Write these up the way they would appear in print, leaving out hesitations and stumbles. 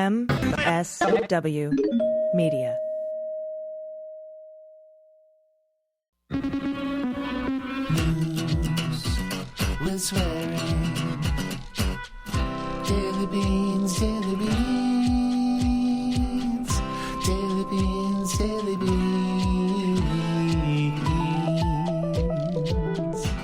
MSW Media. News with swearing. Daily beans, daily beans. Daily beans, daily beans.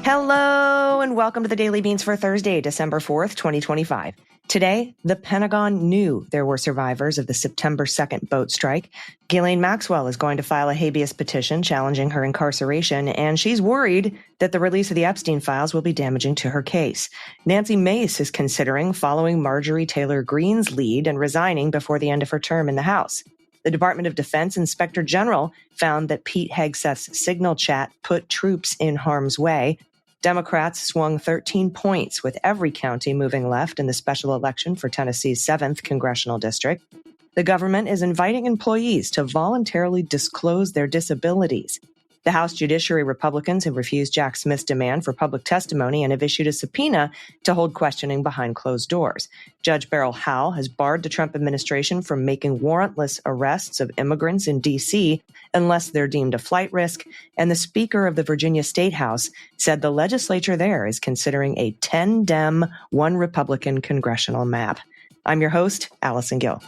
Hello and welcome to the Daily Beans for Thursday, December 4th, 2025. Today, the Pentagon knew there were survivors of the September 2nd boat strike. Ghislaine Maxwell is going to file a habeas petition challenging her incarceration, and she's worried that the release of the Epstein Files will be damaging to her case. Nancy Mace is considering following Marjorie Taylor Greene's lead and resigning before the end of her term in the House. The Department of Defense Inspector General found that Pete Hegseth's signal chat put troops in harm's way. Democrats swung 13 points with every county moving left in the special election for Tennessee's 7th Congressional District. The government is inviting employees to voluntarily disclose their disabilities. The House Judiciary Republicans have refused Jack Smith's demand for public testimony and have issued a subpoena to hold questioning behind closed doors. Judge Beryl Howell has barred the Trump administration from making warrantless arrests of immigrants in D.C. unless they're deemed a flight risk, and the Speaker of the Virginia State House said the legislature there is considering a 10 Dem, 1 Republican congressional map. I'm your host, Allison Gill.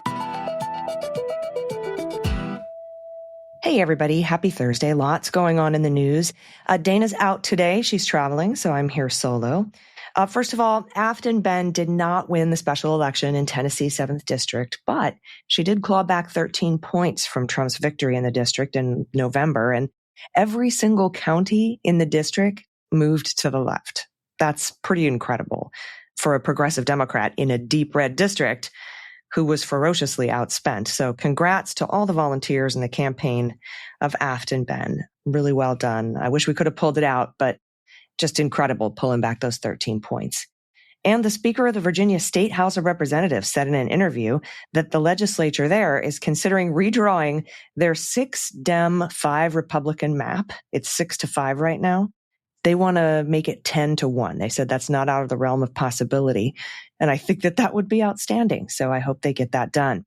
Hey, everybody. Happy Thursday. Lots going on in the news. Dana's out today. She's traveling, so I'm here solo. First of all, Afton Ben did not win the special election in Tennessee's 7th District, but she did claw back 13 points from Trump's victory in the district in November, and every single county in the district moved to the left. That's pretty incredible for a progressive Democrat in a deep red district who was ferociously outspent. So congrats to all the volunteers in the campaign of Afton Ben. Really well done. I wish we could have pulled it out, but just incredible pulling back those 13 points. And the Speaker of the Virginia State House of Representatives said in an interview that the legislature there is considering redrawing their 6 Dem, 5 Republican map. It's 6-5 right now. They want to make it 10-1. They said that's not out of the realm of possibility. And I think that that would be outstanding. So I hope they get that done.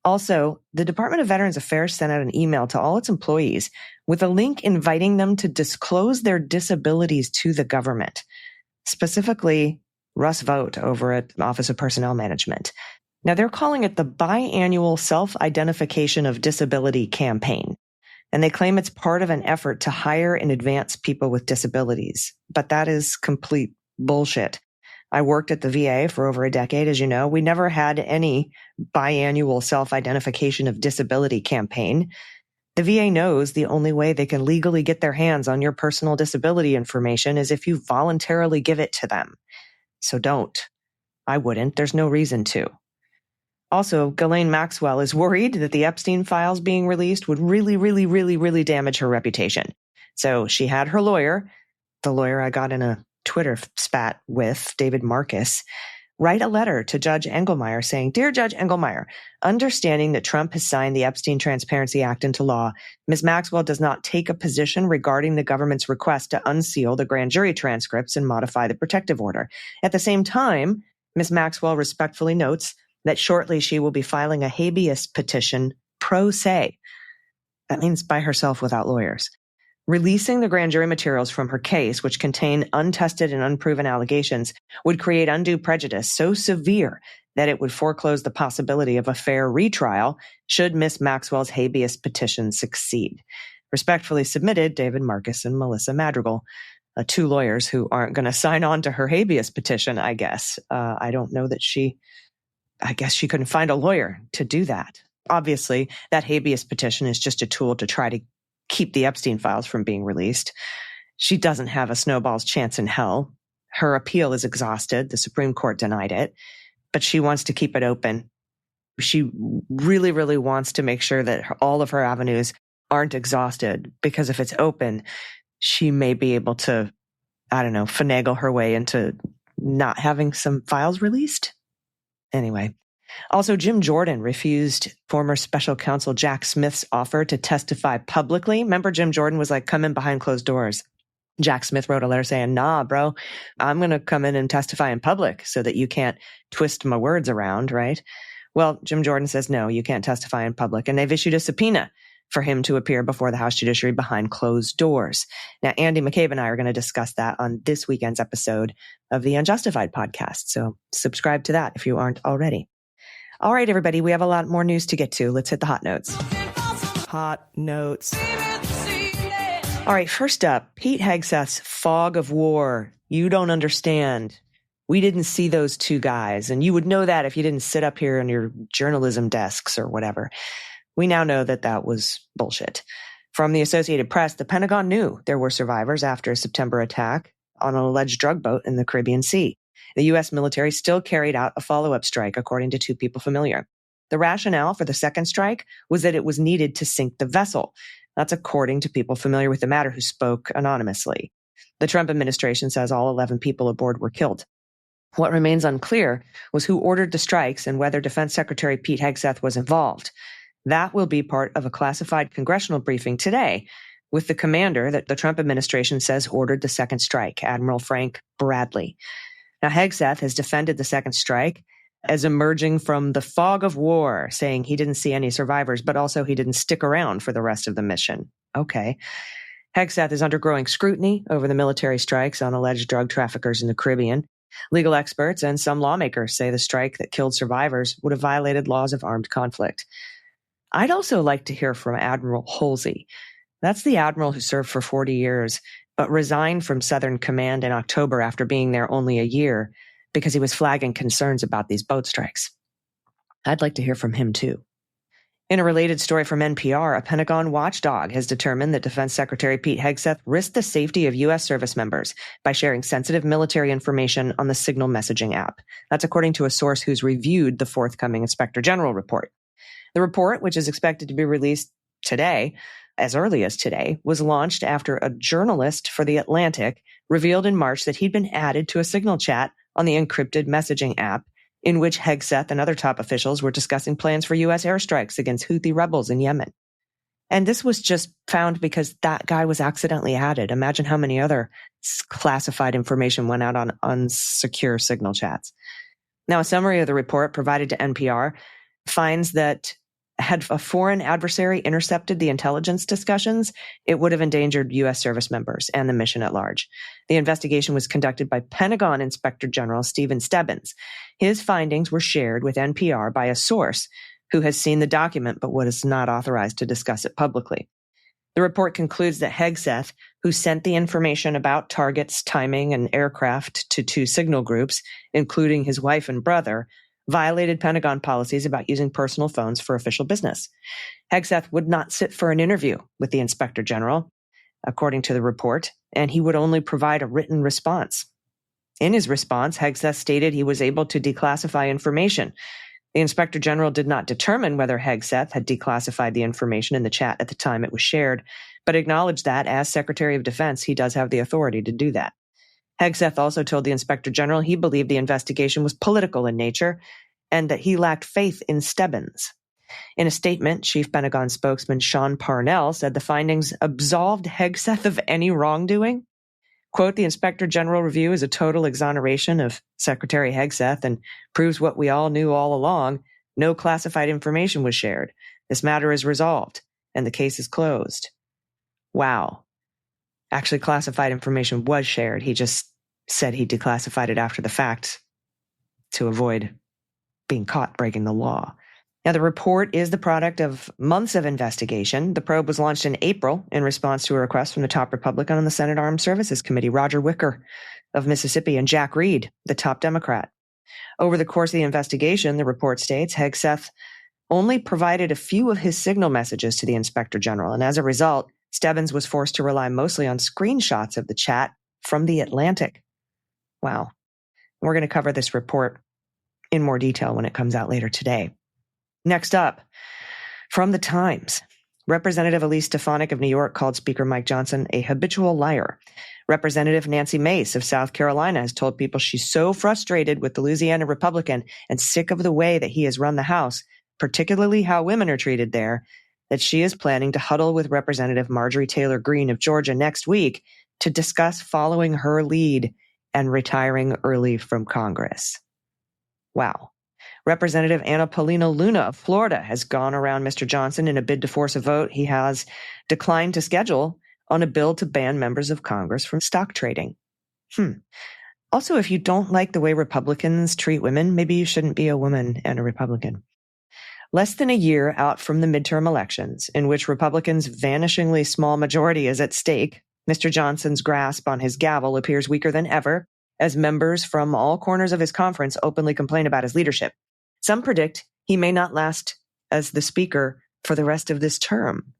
Also, the Department of Veterans Affairs sent out an email to all its employees with a link inviting them to disclose their disabilities to the government, specifically Russ Vought over at Office of Personnel Management. Now, they're calling it the Biannual Self-Identification of Disability Campaign. And they claim it's part of an effort to hire and advance people with disabilities. But that is complete bullshit. I worked at the VA for over a decade, as you know. We never had any biannual self-identification of disability campaign. The VA knows the only way they can legally get their hands on your personal disability information is if you voluntarily give it to them. So don't. I wouldn't. There's no reason to. Also, Ghislaine Maxwell is worried that the Epstein Files being released would really damage her reputation. So she had her lawyer, the lawyer I got in a Twitter spat with, David Marcus, write a letter to Judge Engelmeyer saying, "Dear Judge Engelmeyer, understanding that Trump has signed the Epstein Transparency Act into law, Ms. Maxwell does not take a position regarding the government's request to unseal the grand jury transcripts and modify the protective order. At the same time, Ms. Maxwell respectfully notes that shortly she will be filing a habeas petition pro se." That means by herself without lawyers. Releasing the grand jury materials from her case, which contain untested and unproven allegations, would create undue prejudice so severe that it would foreclose the possibility of a fair retrial should Ms. Maxwell's habeas petition succeed. Respectfully submitted, David Marcus and Melissa Madrigal, 2 lawyers who aren't going to sign on to her habeas petition, I guess. I don't know that I guess she couldn't find a lawyer to do that. Obviously, that habeas petition is just a tool to try to keep the Epstein Files from being released. She doesn't have a snowball's chance in hell. Her appeal is exhausted. The Supreme Court denied it, but she wants to keep it open. She really wants to make sure that all of her avenues aren't exhausted, because if it's open, she may be able to, finagle her way into not having some files released. Anyway. Also, Jim Jordan refused former special counsel Jack Smith's offer to testify publicly. Remember, Jim Jordan was like, come in behind closed doors. Jack Smith wrote a letter saying, nah, bro, I'm going to come in and testify in public so that you can't twist my words around, right? Well, Jim Jordan says, no, you can't testify in public. And they've issued a subpoena for him to appear before the House Judiciary behind closed doors. Now, Andy McCabe and I are going to discuss that on this weekend's episode of the Unjustified podcast. So subscribe to that if you aren't already. All right, everybody, we have a lot more news to get to. Let's hit the hot notes. Hot notes. All right, first up, Pete Hegseth's fog of war. You don't understand. We didn't see those two guys, and you would know that if you didn't sit up here on your journalism desks or whatever. We now know that that was bullshit. From the Associated Press, the Pentagon knew there were survivors after a September attack on an alleged drug boat in the Caribbean Sea. The U.S. military still carried out a follow-up strike, according to two people familiar. The rationale for the second strike was that it was needed to sink the vessel. That's according to people familiar with the matter who spoke anonymously. The Trump administration says all 11 people aboard were killed. What remains unclear was who ordered the strikes and whether Defense Secretary Pete Hegseth was involved. That will be part of a classified congressional briefing today with the commander that the Trump administration says ordered the second strike, Admiral Frank Bradley. Now, Hegseth has defended the second strike as emerging from the fog of war, saying he didn't see any survivors, but also he didn't stick around for the rest of the mission. Okay. Hegseth is undergoing scrutiny over the military strikes on alleged drug traffickers in the Caribbean. Legal experts and some lawmakers say the strike that killed survivors would have violated laws of armed conflict. I'd also like to hear from Admiral Halsey. That's the admiral who served for 40 years, but resigned from Southern Command in October after being there only a year because he was flagging concerns about these boat strikes. I'd like to hear from him, too. In a related story from NPR, a Pentagon watchdog has determined that Defense Secretary Pete Hegseth risked the safety of U.S. service members by sharing sensitive military information on the Signal messaging app. That's according to a source who's reviewed the forthcoming Inspector General report. The report, which is expected to be released today, as early as today, was launched after a journalist for The Atlantic revealed in March that he'd been added to a Signal chat on the encrypted messaging app in which Hegseth and other top officials were discussing plans for U.S. airstrikes against Houthi rebels in Yemen. And this was just found because that guy was accidentally added. Imagine how many other classified information went out on unsecure Signal chats. Now, a summary of the report provided to NPR finds that had a foreign adversary intercepted the intelligence discussions, it would have endangered U.S. service members and the mission at large. The investigation was conducted by Pentagon Inspector General Stephen Stebbins. His findings were shared with NPR by a source who has seen the document but was not authorized to discuss it publicly. The report concludes that Hegseth, who sent the information about targets, timing, and aircraft to two Signal groups, including his wife and brother, violated Pentagon policies about using personal phones for official business. Hegseth would not sit for an interview with the Inspector General, according to the report, and he would only provide a written response. In his response, Hegseth stated he was able to declassify information. The Inspector General did not determine whether Hegseth had declassified the information in the chat at the time it was shared, but acknowledged that, as Secretary of Defense, he does have the authority to do that. Hegseth also told the Inspector General he believed the investigation was political in nature and that he lacked faith in Stebbins. In a statement, Chief Pentagon spokesman Sean Parnell said the findings absolved Hegseth of any wrongdoing. Quote, the Inspector General review is a total exoneration of Secretary Hegseth and proves what we all knew all along. No classified information was shared. This matter is resolved, and the case is closed. Wow. Actually, classified information was shared. He just said he declassified it after the fact to avoid being caught breaking the law. Now, the report is the product of months of investigation. The probe was launched in April in response to a request from the top Republican on the Senate Armed Services Committee, Roger Wicker of Mississippi, and Jack Reed, the top Democrat. Over the course of the investigation, the report states, Hegseth only provided a few of his Signal messages to the Inspector General, and as a result, Stebbins was forced to rely mostly on screenshots of the chat from The Atlantic. Wow. We're going to cover this report in more detail when it comes out later today. Next up, from the Times, Representative Elise Stefanik of New York called Speaker Mike Johnson a habitual liar. Representative Nancy Mace of South Carolina has told people she's so frustrated with the Louisiana Republican and sick of the way that he has run the House, particularly how women are treated there, that she is planning to huddle with Representative Marjorie Taylor Greene of Georgia next week to discuss following her lead and retiring early from Congress. Wow. Representative Anna Paulina Luna of Florida has gone around Mr. Johnson in a bid to force a vote he has declined to schedule on a bill to ban members of Congress from stock trading. Also, if you don't like the way Republicans treat women, maybe you shouldn't be a woman and a Republican. Less than a year out from the midterm elections, in which Republicans' vanishingly small majority is at stake, Mr. Johnson's grasp on his gavel appears weaker than ever as members from all corners of his conference openly complain about his leadership. Some predict he may not last as the speaker for the rest of this term.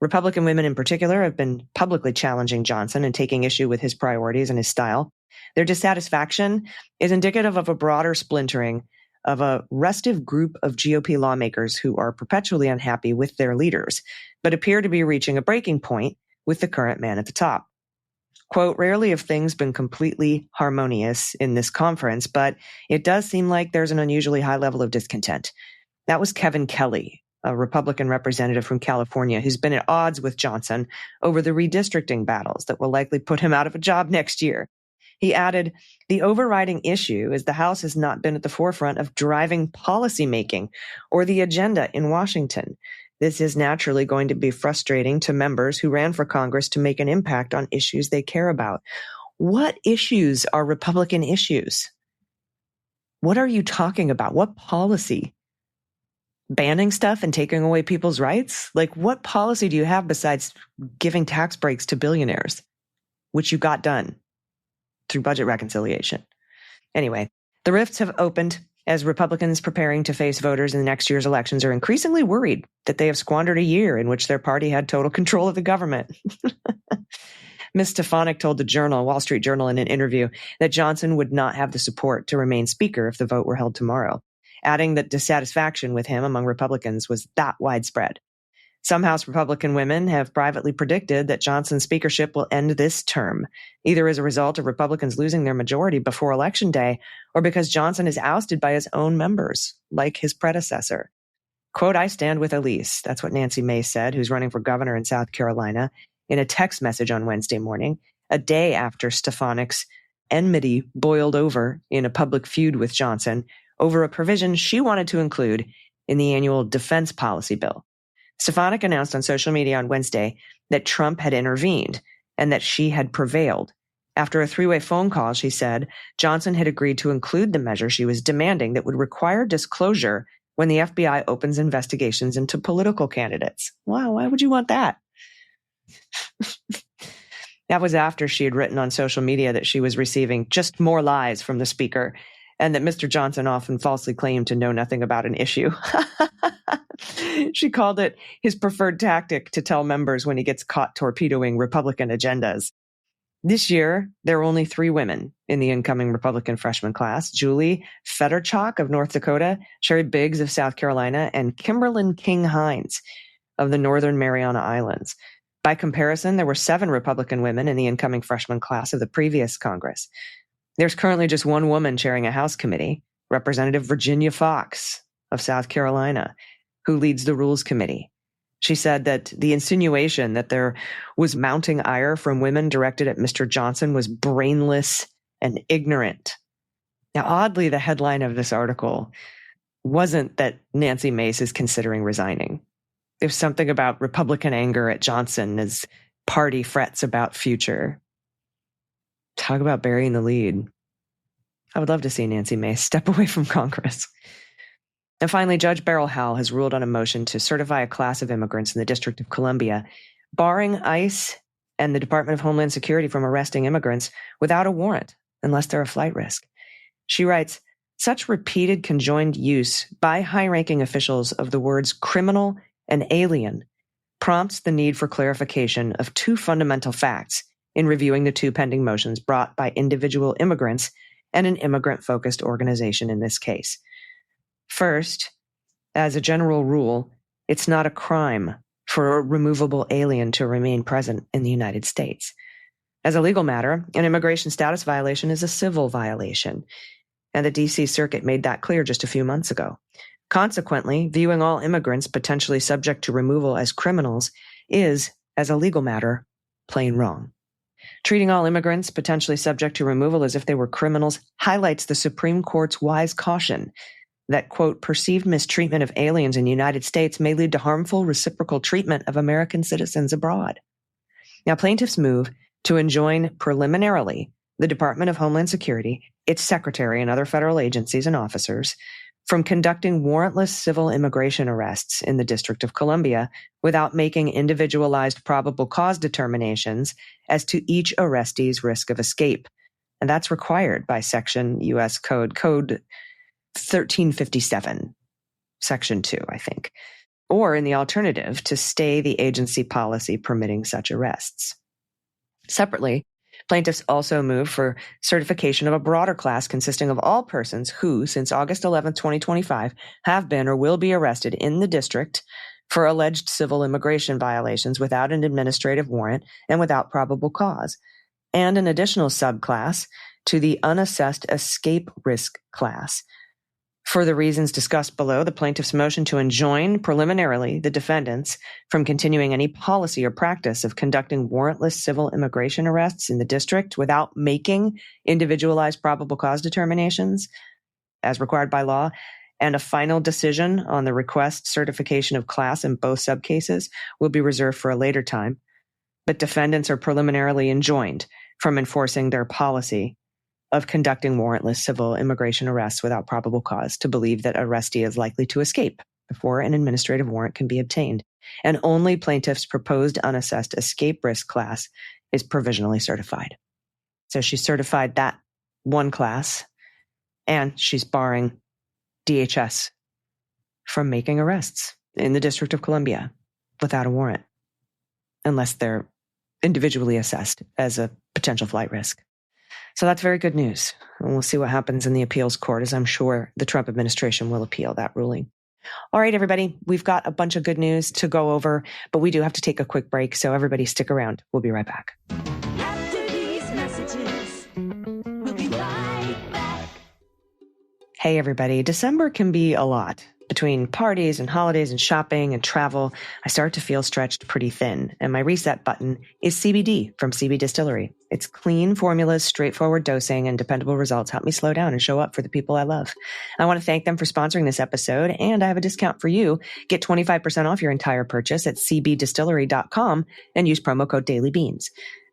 Republican women in particular have been publicly challenging Johnson and taking issue with his priorities and his style. Their dissatisfaction is indicative of a broader splintering of a restive group of GOP lawmakers who are perpetually unhappy with their leaders, but appear to be reaching a breaking point with the current man at the top. Quote, rarely have things been completely harmonious in this conference, but it does seem like there's an unusually high level of discontent. That was Kevin Kelly, a Republican representative from California who's been at odds with Johnson over the redistricting battles that will likely put him out of a job next year. He added, the overriding issue is the House has not been at the forefront of driving policymaking or the agenda in Washington. This is naturally going to be frustrating to members who ran for Congress to make an impact on issues they care about. What issues are Republican issues? What are you talking about? What policy? Banning stuff and taking away people's rights? Like, what policy do you have besides giving tax breaks to billionaires, which you got done through budget reconciliation? Anyway, the rifts have opened as Republicans preparing to face voters in the next year's elections are increasingly worried that they have squandered a year in which their party had total control of the government. Ms. Stefanik told the Wall Street Journal in an interview that Johnson would not have the support to remain speaker if the vote were held tomorrow, adding that dissatisfaction with him among Republicans was that widespread. Some House Republican women have privately predicted that Johnson's speakership will end this term, either as a result of Republicans losing their majority before Election Day or because Johnson is ousted by his own members, like his predecessor. Quote, I stand with Elise. That's what Nancy Mace said, who's running for governor in South Carolina, in a text message on Wednesday morning, a day after Stefanik's enmity boiled over in a public feud with Johnson over a provision she wanted to include in the annual defense policy bill. Stefanik announced on social media on Wednesday that Trump had intervened and that she had prevailed. After a three-way phone call, she said, Johnson had agreed to include the measure she was demanding that would require disclosure when the FBI opens investigations into political candidates. Wow, why would you want that? That was after she had written on social media that she was receiving just more lies from the speaker and that Mr. Johnson often falsely claimed to know nothing about an issue. She called it his preferred tactic to tell members when he gets caught torpedoing Republican agendas. This year, there are only 3 women in the incoming Republican freshman class: Julie Fedorchak of North Dakota, Sherry Biggs of South Carolina, and Kimberlyn King Hines of the Northern Mariana Islands. By comparison, there were 7 Republican women in the incoming freshman class of the previous Congress. There's currently just one woman chairing a House committee, Representative Virginia Foxx of South Carolina, who leads the Rules Committee. She said that the insinuation that there was mounting ire from women directed at Mr. Johnson was brainless and ignorant. Now, oddly, the headline of this article wasn't that Nancy Mace is considering resigning. There's something about Republican anger at Johnson as party frets about future. Talk about burying the lead. I would love to see Nancy Mace step away from Congress. And finally, Judge Beryl Howell has ruled on a motion to certify a class of immigrants in the District of Columbia, barring ICE and the Department of Homeland Security from arresting immigrants without a warrant unless they're a flight risk. She writes, such repeated conjoined use by high-ranking officials of the words criminal and alien prompts the need for clarification of 2 fundamental facts in reviewing the 2 pending motions brought by individual immigrants and an immigrant-focused organization in this case. First, as a general rule, it's not a crime for a removable alien to remain present in the United States. As a legal matter, an immigration status violation is a civil violation, and the D.C. Circuit made that clear just a few months ago. Consequently, viewing all immigrants potentially subject to removal as criminals is, as a legal matter, plain wrong. Treating all immigrants potentially subject to removal as if they were criminals highlights the Supreme Court's wise caution that, quote, perceived mistreatment of aliens in the United States may lead to harmful reciprocal treatment of American citizens abroad. Now, plaintiffs move to enjoin preliminarily the Department of Homeland Security, its secretary, and other federal agencies and officers from conducting warrantless civil immigration arrests in the District of Columbia without making individualized probable cause determinations as to each arrestee's risk of escape. And that's required by Section U.S. Code 1357, Section 2, I think. Or in the alternative, to stay the agency policy permitting such arrests. Separately, plaintiffs also move for certification of a broader class consisting of all persons who, since August 11, 2025, have been or will be arrested in the district for alleged civil immigration violations without an administrative warrant and without probable cause, and an additional subclass to the unassessed escape risk class. For the reasons discussed below, the plaintiff's motion to enjoin preliminarily the defendants from continuing any policy or practice of conducting warrantless civil immigration arrests in the district without making individualized probable cause determinations as required by law, and a final decision on the request certification of class in both subcases will be reserved for a later time. But defendants are preliminarily enjoined from enforcing their policy of conducting warrantless civil immigration arrests without probable cause to believe that arrestee is likely to escape before an administrative warrant can be obtained. And only plaintiff's proposed unassessed escape risk class is provisionally certified. So she's certified that one class, and she's barring DHS from making arrests in the District of Columbia without a warrant, unless they're individually assessed as a potential flight risk. So that's very good news. And we'll see what happens in the appeals court, as I'm sure the Trump administration will appeal that ruling. All right, everybody, we've got a bunch of good news to go over, but we do have to take a quick break. So everybody stick around. We'll be right back. After these messages, we'll be right back. Hey, everybody. December can be a lot. Between parties and holidays and shopping and travel, I start to feel stretched pretty thin. And my reset button is CBD from CB Distillery. Its clean formulas, straightforward dosing, and dependable results help me slow down and show up for the people I love. I want to thank them for sponsoring this episode, and I have a discount for you. Get 25% off your entire purchase at cbdistillery.com and use promo code DailyBeans.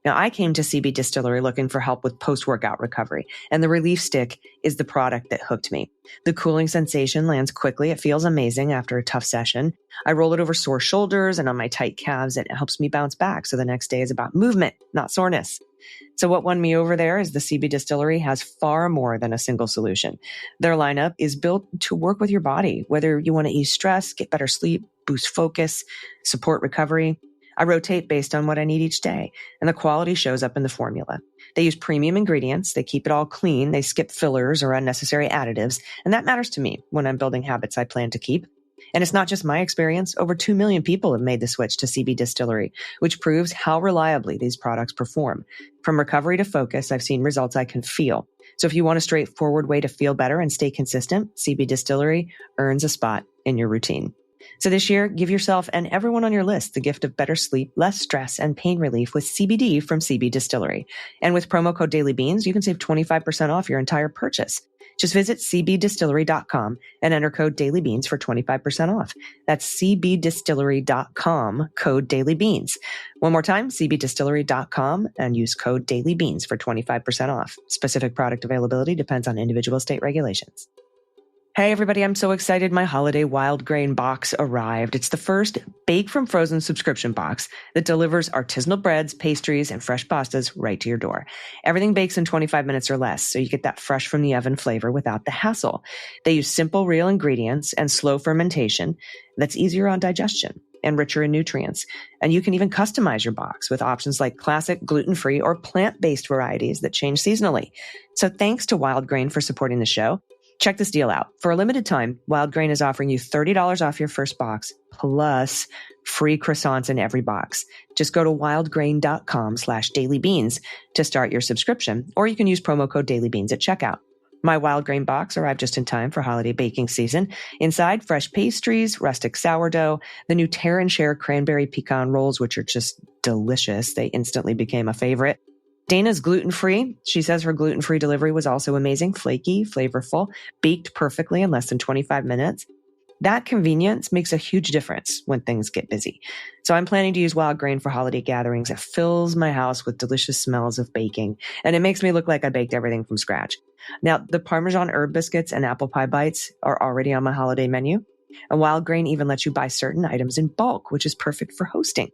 Now, I came to CB Distillery looking for help with post-workout recovery, and the Relief Stick is the product that hooked me. The cooling sensation lands quickly. It feels amazing after a tough session. I roll it over sore shoulders and on my tight calves, and it helps me bounce back. So the next day is about movement, not soreness. So what won me over there is the CB Distillery has far more than a single solution. Their lineup is built to work with your body, whether you want to ease stress, get better sleep, boost focus, support recovery. I rotate based on what I need each day, and the quality shows up in the formula. They use premium ingredients. They keep it all clean. They skip fillers or unnecessary additives, and that matters to me when I'm building habits I plan to keep. And it's not just my experience. Over 2 million people have made the switch to CB Distillery, which proves how reliably these products perform. From recovery to focus, I've seen results I can feel. So if you want a straightforward way to feel better and stay consistent, CB Distillery earns a spot in your routine. So this year, give yourself and everyone on your list the gift of better sleep, less stress, and pain relief with CBD from CB Distillery. And with promo code DailyBeans, you can save 25% off your entire purchase. Just visit cbdistillery.com and enter code DailyBeans for 25% off. That's cbdistillery.com, code DailyBeans. One more time, cbdistillery.com, and use code DailyBeans for 25% off. Specific product availability depends on individual state regulations. Hey, everybody, I'm so excited. My holiday wild grain box arrived. It's the first bake from frozen subscription box that delivers artisanal breads, pastries, and fresh pastas right to your door. Everything bakes in 25 minutes or less, so you get that fresh from the oven flavor without the hassle. They use simple, real ingredients and slow fermentation that's easier on digestion and richer in nutrients. And you can even customize your box with options like classic, gluten-free, or plant-based varieties that change seasonally. So thanks to Wild Grain for supporting the show. Check this deal out. For a limited time, Wild Grain is offering you $30 off your first box, plus free croissants in every box. Just go to wildgrain.com/dailybeans to start your subscription, or you can use promo code DailyBeans at checkout. My Wild Grain box arrived just in time for holiday baking season. Inside, fresh pastries, rustic sourdough, the new Tear and Share cranberry pecan rolls, which are just delicious. They instantly became a favorite. Dana's gluten-free. She says her gluten-free delivery was also amazing, flaky, flavorful, baked perfectly in less than 25 minutes. That convenience makes a huge difference when things get busy. So I'm planning to use wild grain for holiday gatherings. It fills my house with delicious smells of baking, and it makes me look like I baked everything from scratch. Now, the Parmesan herb biscuits and apple pie bites are already on my holiday menu. And wild grain even lets you buy certain items in bulk, which is perfect for hosting.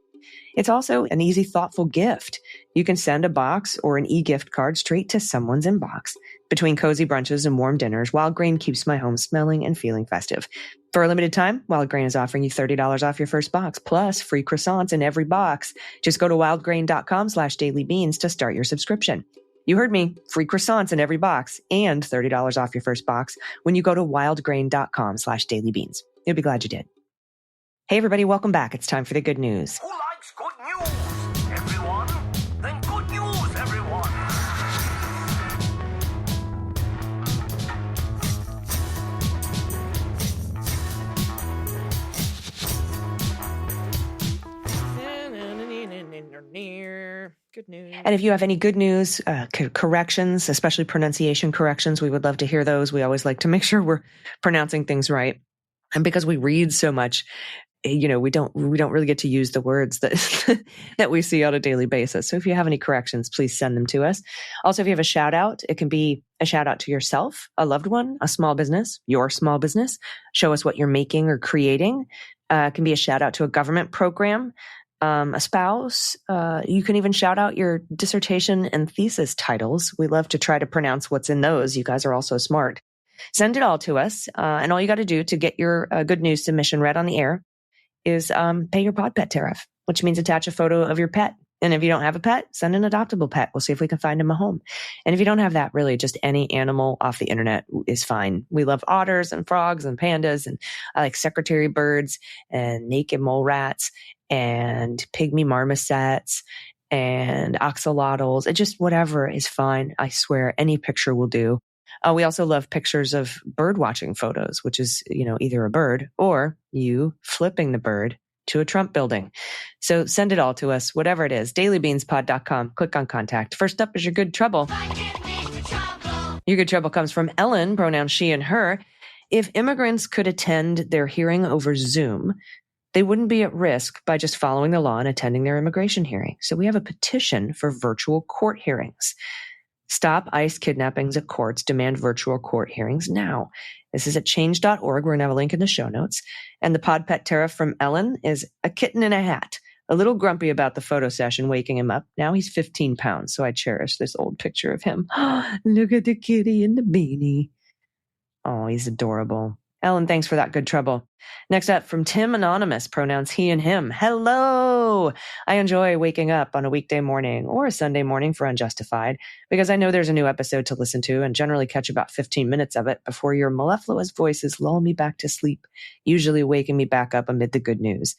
It's also an easy, thoughtful gift. You can send a box or an e-gift card straight to someone's inbox. Between cozy brunches and warm dinners, Wild Grain keeps my home smelling and feeling festive. For a limited time, Wild Grain is offering you $30 off your first box, plus free croissants in every box. Just go to wildgrain.com/dailybeans to start your subscription. You heard me, free croissants in every box and $30 off your first box when you go to wildgrain.com/dailybeans. You'll be glad you did. Hey everybody, welcome back. It's time for the good news. Who likes good news? Everyone? Then good news, everyone! Good news. And if you have any good news, corrections, especially pronunciation corrections, we would love to hear those. We always like to make sure we're pronouncing things right. And because we read so much, we don't really get to use the words that that we see on a daily basis. So if you have any corrections, please send them to us. Also, if you have a shout out, it can be a shout out to yourself, a loved one, a small business, your small business. Show us what you're making or creating. It can be a shout out to a government program, a spouse. You can even shout out your dissertation and thesis titles. We love to try to pronounce what's in those. You guys are all so smart. Send it all to us. And all you got to do to get your good news submission read on the air is pay your pod pet tariff, which means attach a photo of your pet. And if you don't have a pet, send an adoptable pet. We'll see if we can find him a home. And if you don't have that, really, just any animal off the internet is fine. We love otters and frogs and pandas, and I like secretary birds and naked mole rats and pygmy marmosets and axolotls. It just whatever is fine. I swear, any picture will do. We also love pictures of bird watching photos, which is, either a bird or you flipping the bird to a Trump building. So send it all to us, whatever it is. dailybeanspod.com. Click on contact. First up is your good trouble. Your good trouble comes from Ellen, pronouns she and her. If immigrants could attend their hearing over Zoom, they wouldn't be at risk by just following the law and attending their immigration hearing. So we have a petition for virtual court hearings. Stop ICE kidnappings at courts. Demand virtual court hearings now. This is at change.org. We're going to have a link in the show notes. And the pod pet tariff from Ellen is a kitten in a hat. A little grumpy about the photo session, waking him up. Now he's 15 pounds, so I cherish this old picture of him. Look at the kitty in the beanie. Oh, he's adorable. Ellen, thanks for that good trouble. Next up from Tim Anonymous, pronouns he and him. Hello! I enjoy waking up on a weekday morning or a Sunday morning for Unjustified because I know there's a new episode to listen to and generally catch about 15 minutes of it before your mellifluous voices lull me back to sleep, usually waking me back up amid the good news.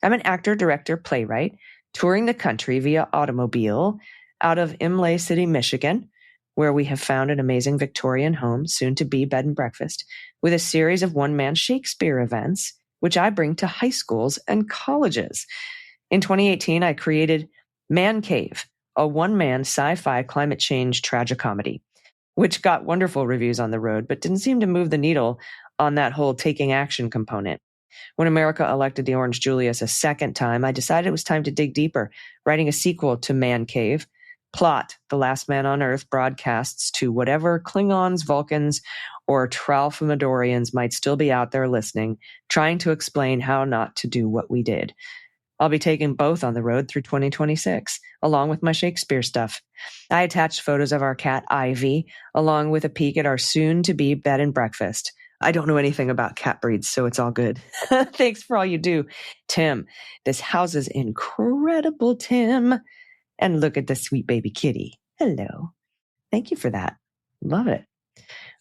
I'm an actor, director, playwright, touring the country via automobile out of Imlay City, Michigan, where we have found an amazing Victorian home, soon to be bed and breakfast, with a series of one-man Shakespeare events, which I bring to high schools and colleges. In 2018, I created Man Cave, a one-man sci-fi climate change tragicomedy, which got wonderful reviews on the road, but didn't seem to move the needle on that whole taking action component. When America elected the Orange Julius a second time, I decided it was time to dig deeper, writing a sequel to Man Cave. Plot: The Last Man on Earth broadcasts to whatever Klingons, Vulcans, or Tralfamadorians might still be out there listening, trying to explain how not to do what we did. I'll be taking both on the road through 2026, along with my Shakespeare stuff. I attached photos of our cat, Ivy, along with a peek at our soon-to-be bed and breakfast. I don't know anything about cat breeds, so it's all good. Thanks for all you do, Tim. This house is incredible, Tim. And look at the sweet baby kitty. Hello. Thank you for that. Love it.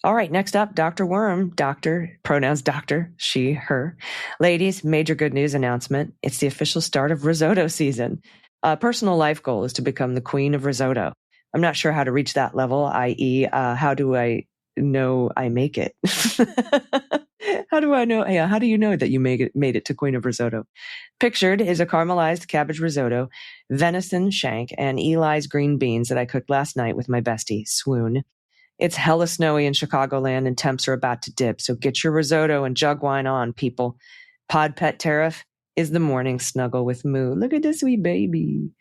All right, next up, Dr. Worm. Doctor, pronouns doctor, she, her. Ladies, major good news announcement. It's the official start of risotto season. A personal life goal is to become the queen of risotto. I'm not sure how to reach that level, i.e., how do I know I make it? How do I know? Yeah, how do you know that you made it to Queen of Risotto? Pictured is a caramelized cabbage risotto, venison shank, and Eli's green beans that I cooked last night with my bestie, Swoon. It's hella snowy in Chicagoland and temps are about to dip, so get your risotto and jug wine on, people. Pod pet tariff is the morning snuggle with Moo. Look at this sweet baby.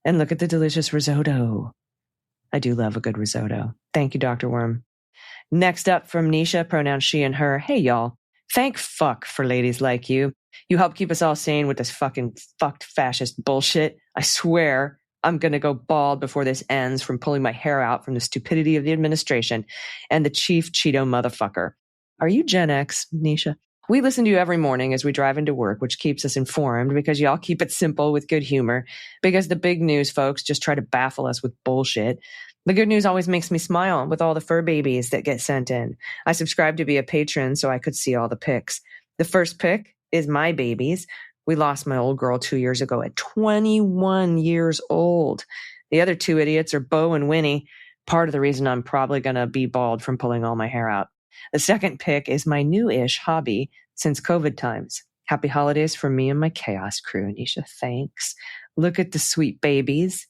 And look at the delicious risotto. I do love a good risotto. Thank you, Dr. Worm. Next up from Nisha, pronouns she and her. Hey, y'all. Thank fuck for ladies like you. You help keep us all sane with this fucking fucked fascist bullshit. I swear I'm going to go bald before this ends from pulling my hair out from the stupidity of the administration and the chief Cheeto motherfucker. Are you Gen X, Nisha? We listen to you every morning as we drive into work, which keeps us informed because y'all keep it simple with good humor, because the big news folks just try to baffle us with bullshit. The good news always makes me smile with all the fur babies that get sent in. I subscribed to be a patron so I could see all the pics. The first pic is my babies. We lost my old girl 2 years ago at 21 years old. The other two idiots are Bo and Winnie, part of the reason I'm probably going to be bald from pulling all my hair out. The second pic is my new-ish hobby since COVID times. Happy holidays from me and my chaos crew, Anisha. Thanks. Look at the sweet babies.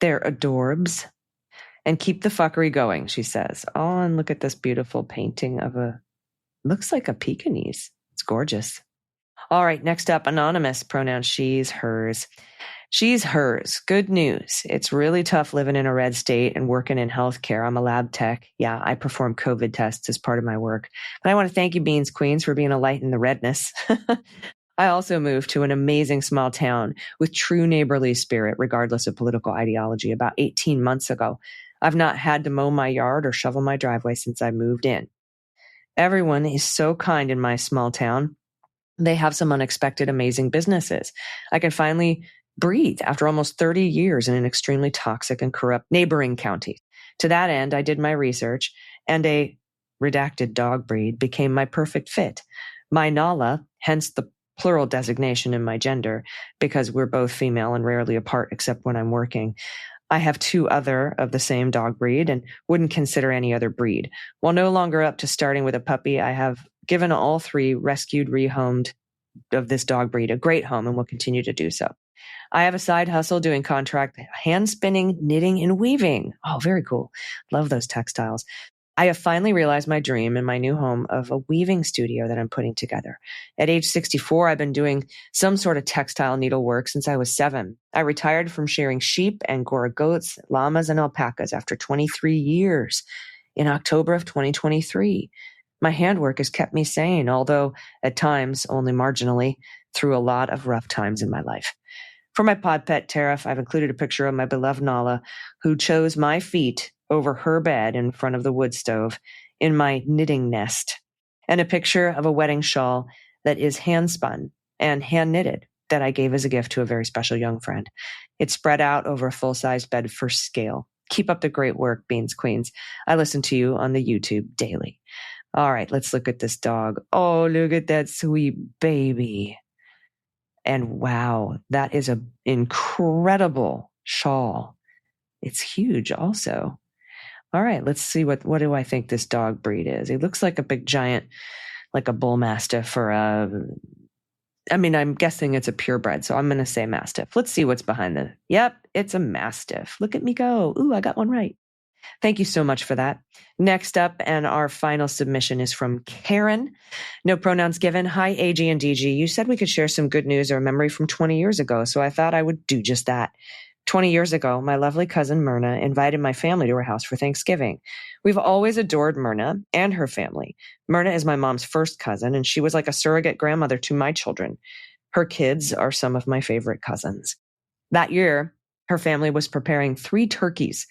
They're adorbs. And keep the fuckery going, she says. Oh, and look at this beautiful painting of looks like a Pekingese. It's gorgeous. All right, next up, anonymous, pronouns she's, hers. She's hers. Good news. It's really tough living in a red state and working in healthcare. I'm a lab tech. Yeah, I perform COVID tests as part of my work. But I want to thank you, Beans Queens, for being a light in the redness. I also moved to an amazing small town with true neighborly spirit, regardless of political ideology, about 18 months ago. I've not had to mow my yard or shovel my driveway since I moved in. Everyone is so kind in my small town. They have some unexpected, amazing businesses. I can finally breathe after almost 30 years in an extremely toxic and corrupt neighboring county. To that end, I did my research, and a redacted dog breed became my perfect fit. My Nala, hence the plural designation in my gender, because we're both female and rarely apart except when I'm working. I have two other of the same dog breed and wouldn't consider any other breed. While no longer up to starting with a puppy, I have given all three rescued, rehomed of this dog breed a great home and will continue to do so. I have a side hustle doing contract hand spinning, knitting, and weaving. Oh, very cool. Love those textiles. I have finally realized my dream in my new home of a weaving studio that I'm putting together. At age 64, I've been doing some sort of textile needlework since I was 7. I retired from shearing sheep, Angora goats, llamas, and alpacas after 23 years in October of 2023. My handwork has kept me sane, although at times only marginally, through a lot of rough times in my life. For my pod pet tariff, I've included a picture of my beloved Nala, who chose my feet over her bed in front of the wood stove in my knitting nest, and a picture of a wedding shawl that is hand spun and hand knitted that I gave as a gift to a very special young friend. It's spread out over a full-size bed for scale. Keep up the great work, Beans Queens. I listen to you on the YouTube daily. All right, let's look at this dog. Oh, look at that sweet baby. And wow, that is an incredible shawl. It's huge also. All right, let's see what do I think this dog breed is. He looks like a big giant, like a bull mastiff or I'm guessing it's a purebred, so I'm going to say mastiff. Let's see what's behind the, yep, it's a mastiff. Look at me go. Ooh, I got one right. Thank you so much for that. Next up, and our final submission is from Karen. No pronouns given. Hi, AG and DG. You said we could share some good news or a memory from 20 years ago, so I thought I would do just that. 20 years ago, my lovely cousin Myrna invited my family to her house for Thanksgiving. We've always adored Myrna and her family. Myrna is my mom's first cousin, and she was like a surrogate grandmother to my children. Her kids are some of my favorite cousins. That year, her family was preparing 3 turkeys.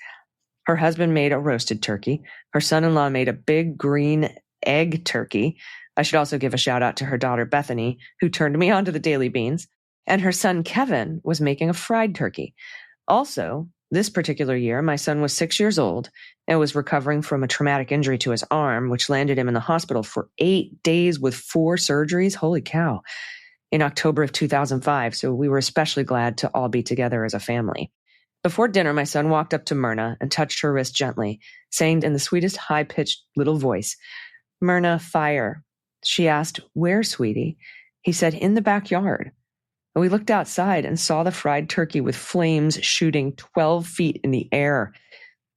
Her husband made a roasted turkey. Her son-in-law made a big green egg turkey. I should also give a shout out to her daughter Bethany, who turned me on to the daily beans. And her son Kevin was making a fried turkey. Also, this particular year, my son was 6 years old and was recovering from a traumatic injury to his arm, which landed him in the hospital for 8 days with 4 surgeries. Holy cow. In October of 2005. So we were especially glad to all be together as a family. Before dinner, my son walked up to Myrna and touched her wrist gently, saying in the sweetest high-pitched little voice, "Myrna, fire." She asked, "Where, sweetie?" He said, "In the backyard." And we looked outside and saw the fried turkey with flames shooting 12 feet in the air.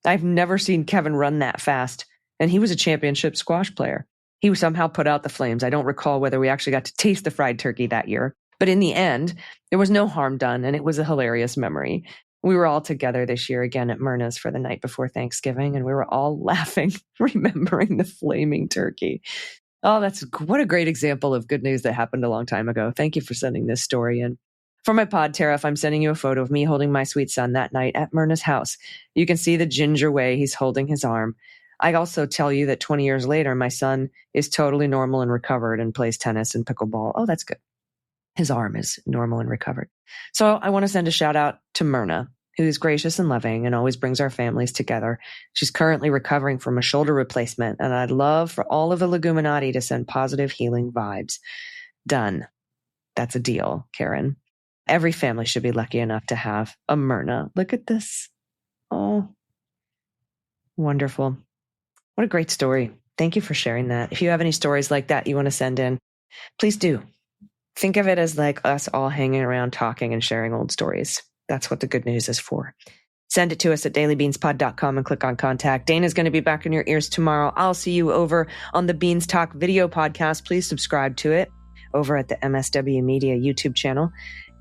I've never seen Kevin run that fast, and he was a championship squash player. He somehow put out the flames. I don't recall whether we actually got to taste the fried turkey that year, but in the end, there was no harm done, and it was a hilarious memory. We were all together this year again at Myrna's for the night before Thanksgiving, and we were all laughing, remembering the flaming turkey. Oh, what a great example of good news that happened a long time ago. Thank you for sending this story in. For my pod tariff, I'm sending you a photo of me holding my sweet son that night at Myrna's house. You can see the ginger way he's holding his arm. I also tell you that 20 years later, my son is totally normal and recovered and plays tennis and pickleball. Oh, that's good. His arm is normal and recovered. So I want to send a shout out to Myrna, who's gracious and loving and always brings our families together. She's currently recovering from a shoulder replacement, and I'd love for all of the Leguminati to send positive healing vibes. Done. That's a deal, Karen. Every family should be lucky enough to have a Myrna. Look at this. Oh, wonderful. What a great story. Thank you for sharing that. If you have any stories like that you want to send in, please do. Think of it as like us all hanging around talking and sharing old stories. That's what the good news is for. Send it to us at dailybeanspod.com and click on contact. Dana's going to be back in your ears tomorrow. I'll see you over on the Beans Talk video podcast. Please subscribe to it over at the MSW Media YouTube channel.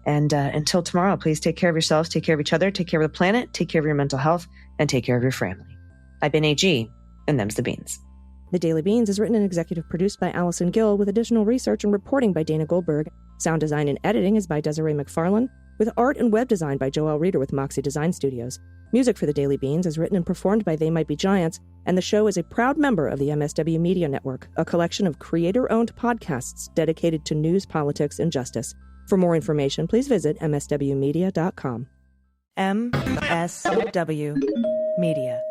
And until tomorrow, please take care of yourselves, take care of each other, take care of the planet, take care of your mental health, and take care of your family. I've been AG, and them's the beans. The Daily Beans is written and executive produced by Allison Gill with additional research and reporting by Dana Goldberg. Sound design and editing is by Desiree McFarlane, with art and web design by Joelle Reeder with Moxie Design Studios. Music for The Daily Beans is written and performed by They Might Be Giants, and the show is a proud member of the MSW Media Network, a collection of creator-owned podcasts dedicated to news, politics, and justice. For more information, please visit mswmedia.com. MSW Media.